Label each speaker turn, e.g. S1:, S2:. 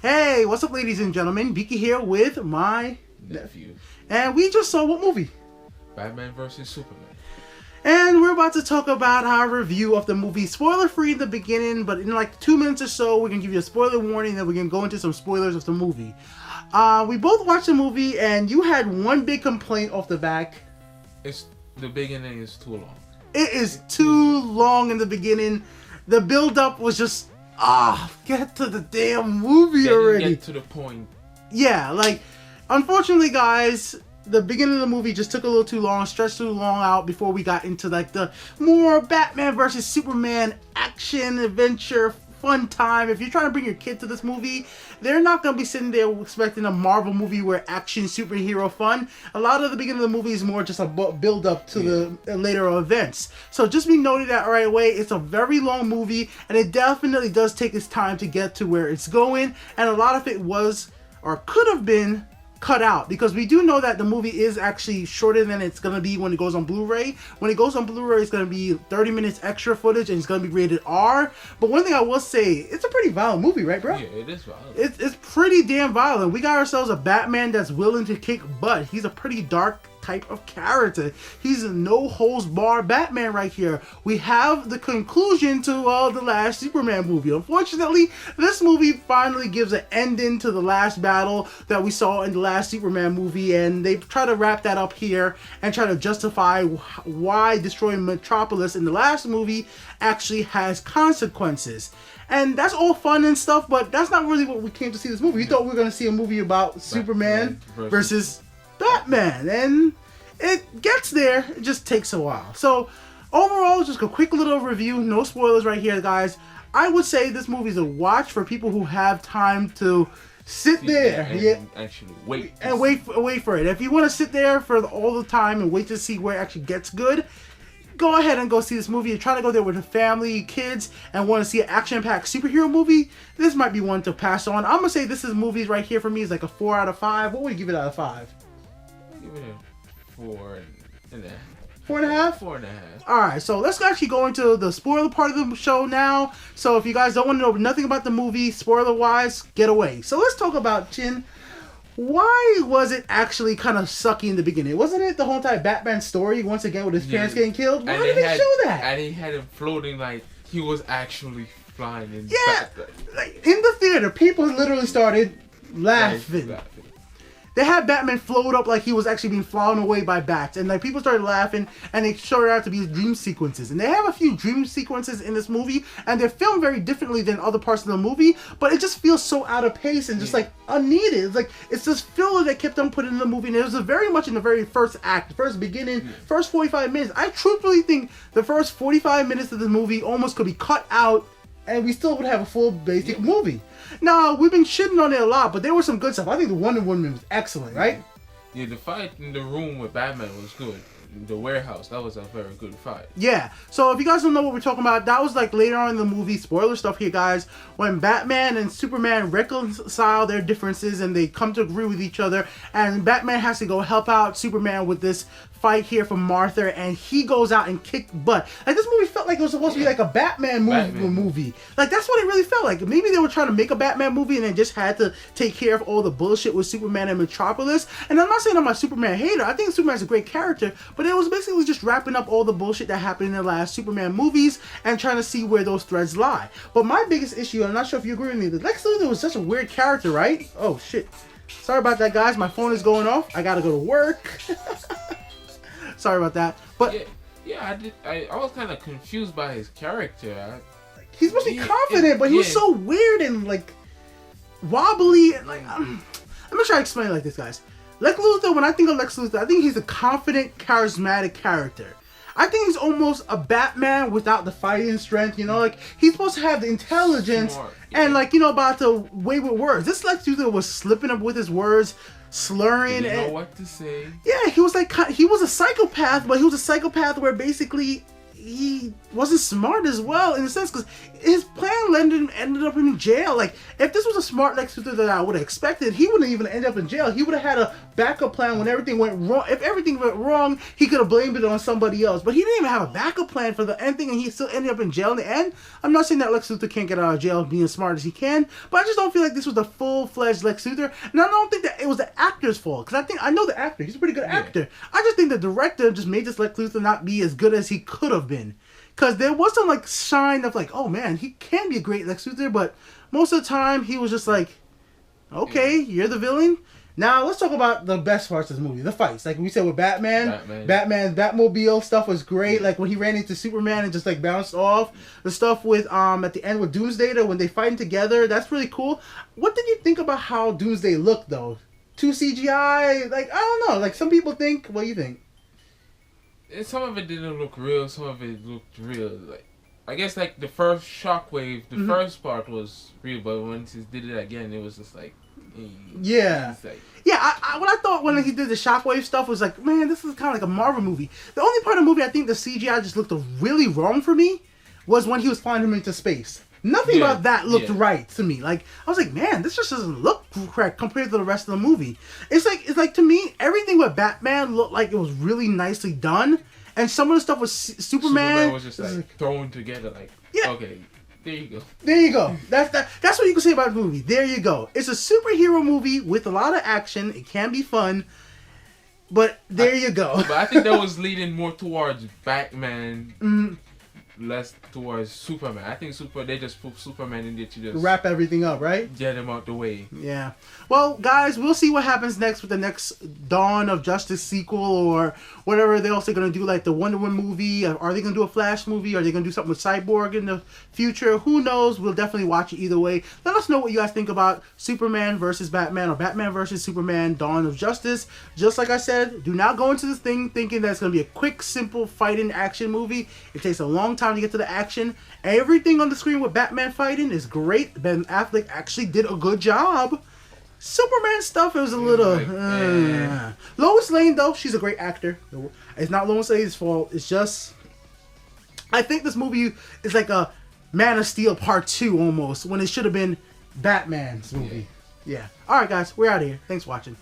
S1: Hey, what's up, ladies and gentlemen? Beaky here with my
S2: nephew.
S1: And we just saw what movie?
S2: Batman vs. Superman.
S1: And we're about to talk about our review of the movie. Spoiler free in the beginning, but in like 2 minutes or so, we're going to give you a spoiler warning, then we're going to go into some spoilers of the movie. We both watched the movie, and you had one big complaint off the back.
S2: The beginning is too long.
S1: It is too long in the beginning. The build-up was just, get to the damn movie already.
S2: Get to the point.
S1: Yeah, like, unfortunately, guys, the beginning of the movie just took a little too long, stretched too long out before we got into, like, the more Batman versus Superman action, adventure, fun time. If you're trying to bring your kid to this movie, they're not going to be sitting there expecting a Marvel movie where action, superhero fun. A lot of the beginning of the movie is more just a build up to the later events. So just be noted that right away. It's a very long movie, and it definitely does take its time to get to where it's going. And a lot of it was, or could have been, cut out, because we do know that the movie is actually shorter than it's going to be when it goes on Blu-ray. When it goes on Blu-ray, it's going to be 30 minutes extra footage, and it's going to be rated R. But one thing I will say, it's a pretty violent movie, right, bro?
S2: Yeah, it is violent.
S1: It's pretty damn violent. We got ourselves a Batman that's willing to kick butt. He's a pretty dark type of character. He's a no-holds-barred Batman right here. We have the conclusion to the last Superman movie. Unfortunately, this movie finally gives an ending to the last battle that we saw in the last Superman movie, and they try to wrap that up here and try to justify why destroying Metropolis in the last movie actually has consequences. And that's all fun and stuff, but that's not really what we came to see this movie. We thought we were going to see a movie about Superman versus Batman, and it gets there. It just takes a while. So overall, just a quick little review, no spoilers right here, guys. I would say this movie is a watch for people who have time to sit there
S2: and actually wait
S1: and wait for it. If you want to sit there for all the time and wait to see where it actually gets good, go ahead and go see this movie. You're trying to go there with a family, kids, and want to see an action-packed superhero movie, this might be one to pass on. I'm gonna say this is movies right here for me is like a 4 out of 5. What would you give it out of 5?
S2: Give it a 4.5.
S1: 4.5?
S2: 4.5.
S1: Alright, so let's actually go into the spoiler part of the show now. So if you guys don't want to know nothing about the movie, spoiler-wise, get away. So let's talk about Chin. Why was it actually kind of sucky in the beginning? Wasn't it the whole entire Batman story, once again, with his parents getting killed? Why did they show that?
S2: And he had him floating like he was actually flying in
S1: like in the theater, people literally started laughing. They had Batman float up like he was actually being flown away by bats, and like people started laughing, and they showed it out to be dream sequences. And they have a few dream sequences in this movie, and they're filmed very differently than other parts of the movie, but it just feels so out of pace and just like unneeded. It's like it's this filler that kept on putting in the movie, and it was very much in the very first act, the first beginning, first 45 minutes. I truthfully think the first 45 minutes of the movie almost could be cut out, and we still would have a full basic movie. Now, we've been shitting on it a lot, but there was some good stuff. I think the Wonder Woman was excellent, right?
S2: Yeah, the fight in the room with Batman was good. The warehouse, that was a very good fight.
S1: Yeah, so if you guys don't know what we're talking about, that was like later on in the movie, spoiler stuff here, guys, when Batman and Superman reconcile their differences and they come to agree with each other, and Batman has to go help out Superman with this fight here from Martha, and he goes out and kicked butt. Like, this movie felt like it was supposed to be like a Batman movie. Like, that's what it really felt like. Maybe they were trying to make a Batman movie and they just had to take care of all the bullshit with Superman and Metropolis. And I'm not saying I'm a Superman hater. I think Superman's a great character, but it was basically just wrapping up all the bullshit that happened in the last Superman movies and trying to see where those threads lie. But my biggest issue, I'm not sure if you agree with me, that Lex Luthor was such a weird character, right? Oh, shit. Sorry about that, guys. My phone is going off. I gotta go to work. Sorry about that, but
S2: I was kind of confused by his character.
S1: He's supposed to be confident, but he was so weird and like wobbly. And, like, I'm gonna try to explain it like this, guys. Lex Luthor. When I think of Lex Luthor, I think he's a confident, charismatic character. I think he's almost a Batman without the fighting strength. You know, like he's supposed to have the intelligence and like about the way with words. This Lex Luthor was slipping up with his words, slurring.
S2: Didn't know what to say.
S1: Yeah, he was a psychopath, but he was a psychopath where basically he wasn't smart as well in a sense, because his plan ended up in jail. Like, if this was a smart Lex Luthor that I would have expected, he wouldn't even end up in jail. He would have had a backup plan when everything went wrong. If everything went wrong, he could have blamed it on somebody else. But he didn't even have a backup plan for the end thing, and he still ended up in jail in the end. I'm not saying that Lex Luthor can't get out of jail being as smart as he can, but I just don't feel like this was the full-fledged Lex Luthor. And I don't think that it was the actor's fault, because I know the actor. He's a pretty good actor. I just think the director just made this Lex Luthor not be as good as he could have been. Because there was some, like, shine of, like, oh, man, he can be a great Lex Luthor, but most of the time, he was just like, okay, you're the villain. Now, let's talk about the best parts of this movie. The fights. Like we said with Batman's Batmobile stuff was great. Like, when he ran into Superman and just, like, bounced off. The stuff with, at the end with Doomsday, when they fighting together, that's really cool. What did you think about how Doomsday looked, though? Too CGI? Like, I don't know. Like, some people think, what do you think?
S2: Some of it didn't look real, some of it looked real. Like, I guess, like, the first Shockwave, the first part was real, but once he did it again, it was just like,
S1: yeah.
S2: Like,
S1: yeah, what I thought when he did the Shockwave stuff was like, man, this is kind of like a Marvel movie. The only part of the movie I think the CGI just looked really wrong for me was when he was flying him into space. Nothing about that looked right to me. Like, I was like, man, this just doesn't look correct compared to the rest of the movie. It's like to me, everything with Batman looked like it was really nicely done, and some of the stuff with Superman
S2: was just like thrown together. Like, okay, there you go.
S1: There you go. That's what you can say about the movie. There you go. It's a superhero movie with a lot of action. It can be fun, but there you go.
S2: But I think that was leading more towards Batman. Less towards Superman. I think they just put Superman in there to just
S1: wrap everything up, right?
S2: Get him out the way.
S1: Yeah. Well, guys, we'll see what happens next with the next Dawn of Justice sequel or whatever they're also going to do, like the Wonder Woman movie. Are they going to do a Flash movie? Are they going to do something with Cyborg in the future? Who knows? We'll definitely watch it either way. Let us know what you guys think about Superman versus Batman or Batman versus Superman Dawn of Justice. Just like I said, do not go into this thing thinking that it's going to be a quick, simple fighting action movie. It takes a long time to get to the action. Everything on the screen with Batman fighting is great. Ben Affleck actually did a good job. Superman stuff, it was a little... Lois Lane, though, she's a great actor. It's not Lois Lane's fault. It's just... I think this movie is like a Man of Steel Part 2 almost, when it should have been Batman's movie. Yeah. Alright, guys, we're out of here. Thanks for watching.